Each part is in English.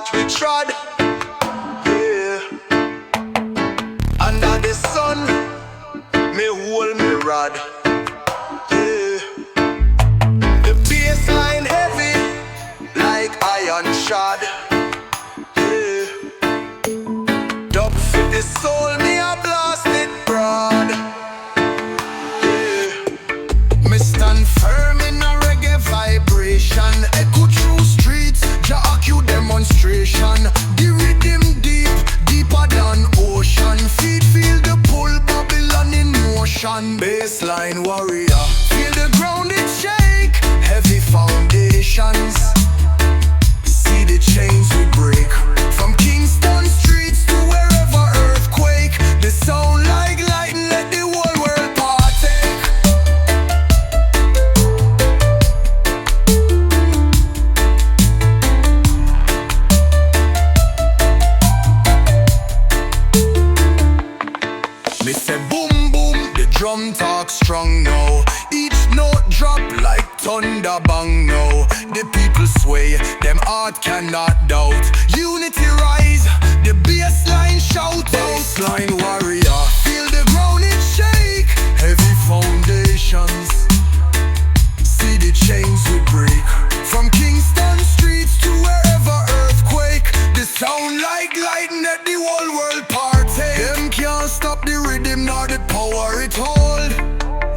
path we trod. Yeah. Under the sun, me hold me rod. Yeah. The bassline heavy like iron shod. Yeah. Dub for the soul, me a blast it broad. Yeah. Me stand firm in a reggae vibration. Echo through streets, Jah-Q demonstration. The rhythm deep, deeper than ocean. Feet feel the pull, Babylon in motion. Bassline warrior, feel the ground it shake. Heavy foundations, see the chains we break. From Kingston streets to wherever earthquake. The sound like lightning, let the whole world partake. Me say boom boom, the drum talk strong now. Each note drop like thunder bang now. The people sway, them heart cannot doubt. Unity rise, the bassline shout. Bassline warrior, feel the ground it shake. Heavy foundations, see the chains we break. From Kingston streets to wherever earthquake. The sound like lightning at the whole world partake. Them can't stop the rhythm nor the power it hold.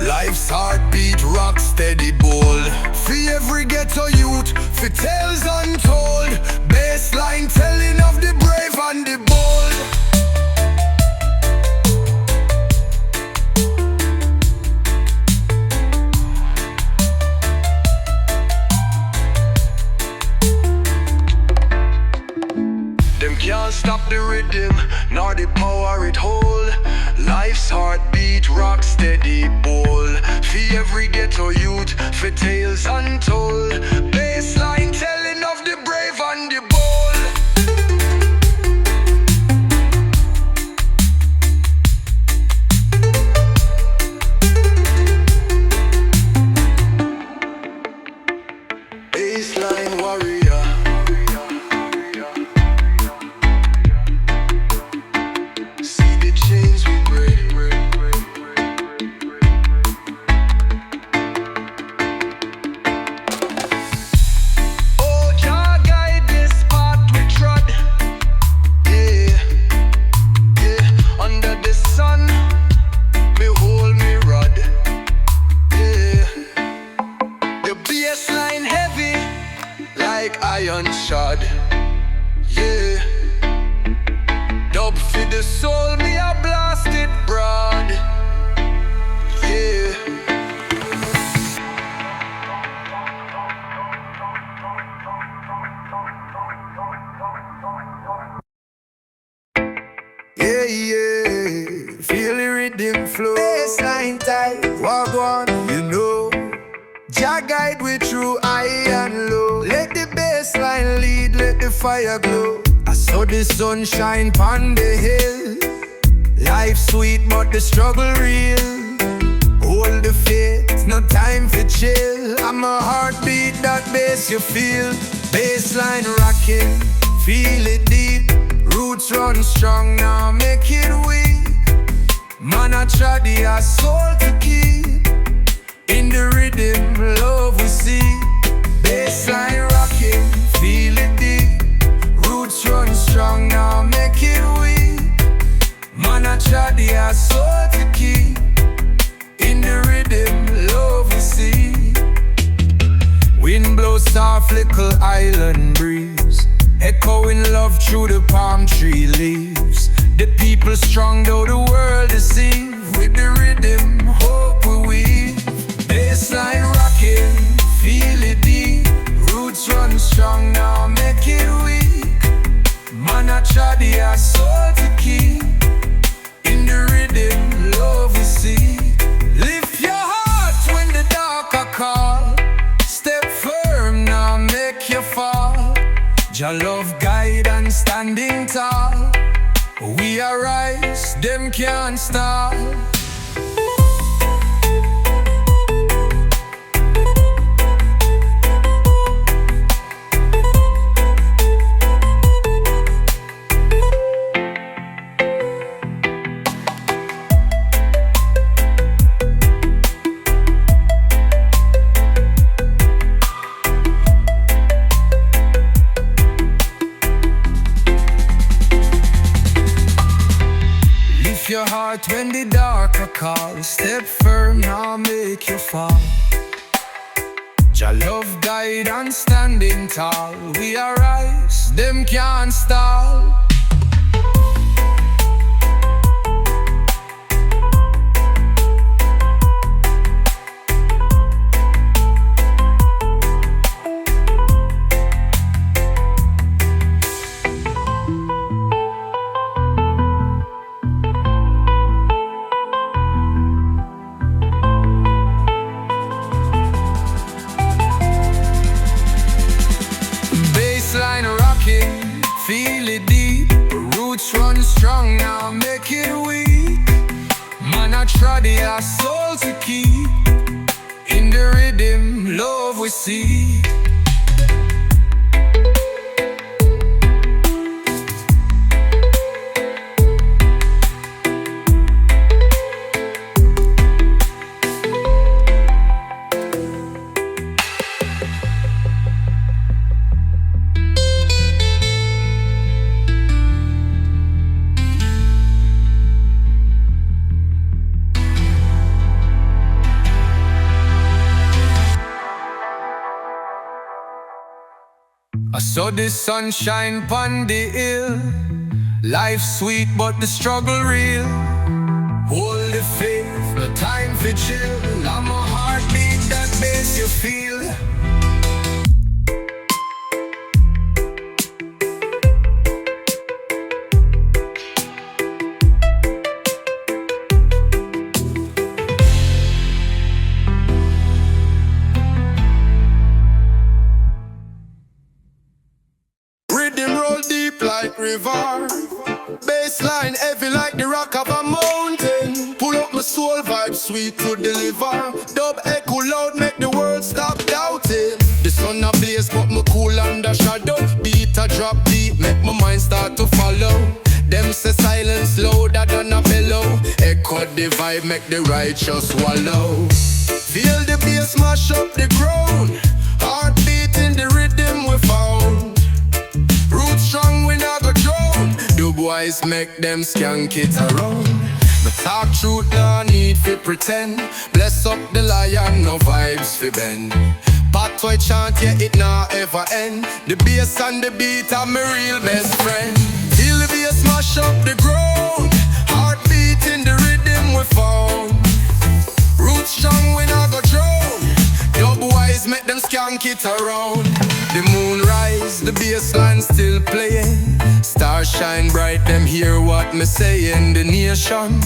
Life's heartbeat, rock steady bold. For every ghetto youth, for tales untold. Bassline telling of the brave and the bold. Them can't stop the rhythm, nor the power it hold. Life's heartbeat, rock steady bold. For every ghetto youth, for tales untold. Bassline telling of the brave and the bold. Bassline warrior, see the chains we break. Oh, Jah guide this path we trod. Yeah, yeah. Under the sun, me hold me rod. Yeah. The bassline heavy like iron shod. Yeah. Dub for the soul, me a blast it broad. Yeah. Yeah, yeah. Feel the rhythm flow. Bassline tight, walk on, you know. Jah guide we through high and low. Let the bassline lead, let the fire glow. I saw the sun shine pon the hill. Life sweet but the struggle real. Hold the faith, no time for chill. I'm a heartbeat, that bass you feel. Bassline rocking, feel it deep. Roots run strong, now make it weak. Man I try the soul to keep. In the rhythm, love we see. Bassline rocking, feel it deep. Roots run strong, now make it weak. Man I try the soul to keep. In the rhythm, love we see. Wind blows soft, little island breeze. Echoing love through the palm tree leaves. The people strong though the world deceived. With the rhythm, hope we weave. Bassline rocking, feel it deep. Roots run strong, now make it weak. Man I try the soul to keep. In the rhythm, love we see. Lift your heart when the dark are call. Step firm, now make you fall. Jah love guide and standing tall. We arise, them can't stop. heart when the darker call. Step firm, now make you fall. Your love guide and standing tall. We arise, them can't stall. Bassline rocking, feel it deep. Roots run strong, now make it weak. Man, I try our soul to keep. In the rhythm, love we see. I saw the sunshine pon the hill. Life sweet but the struggle real. Hold the faith, no time for chill. I'm a heartbeat that makes you feel. Rhythm roll deep like river. Bassline heavy like the rock of a mountain. Pull up my soul vibe, sweet to deliver. Dub echo loud, make the world stop doubting. The sun a blaze, but me cool under shadow. Beat a drop deep, make my mind start to follow. Them say silence louder than a bellow. Echo the vibe, make the righteous swallow. Feel the bass mash up the ground. Heartbeat in the rhythm we found. Roots strong, we not go drown. The boys make them skank it around. But talk truth, no need fi pretend. Bless up the lion, no vibes fi bend. Patoy chant, yeah, it nah ever end. The bass and the beat are my real best friend. Feel the bass mash up the ground. Heartbeat in the rhythm we found. Roots strong, we not go drown. Dub wise, make them skank it around. The moon rise, the bassline still playing. Stars shine bright, them hear what me saying. The nation,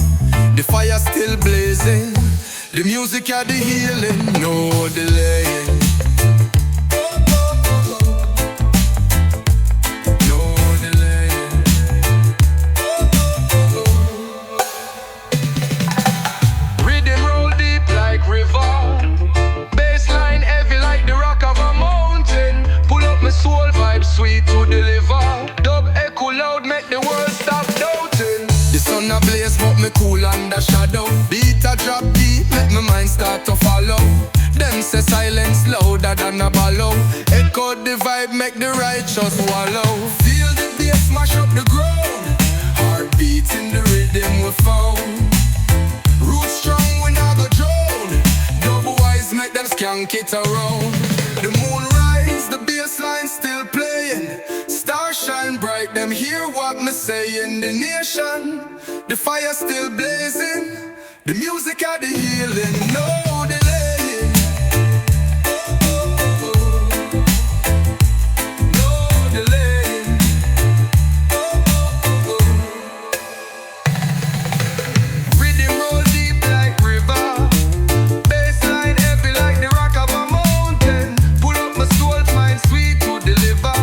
the fire still blazing. The music are the healing, no delaying. No delaying. Rhythm roll deep like river. Bassline heavy like the rock of a mountain. Pull up my soul vibe, sweet to deliver. Dub echo loud, make the world stop doubting. The sun a blaze, but me cool under shadow. Beat a drop deep, make my mind start to follow. Them say silence louder than a bellow. Echo the vibe, make the righteous wallow. Feel the bass mash up the ground. Heartbeat in the rhythm we found. Roots strong, we not go drown. Dub wise, make them skank it around. The moon rise, the bassline still playing. Stars shine bright, them hear what me saying. The nation, the fire still blazing. The music are the healing, no delaying. No delaying. Rhythm roll deep like river. Bassline heavy like the rock of a mountain. Pull up my soul, mind sweet to deliver.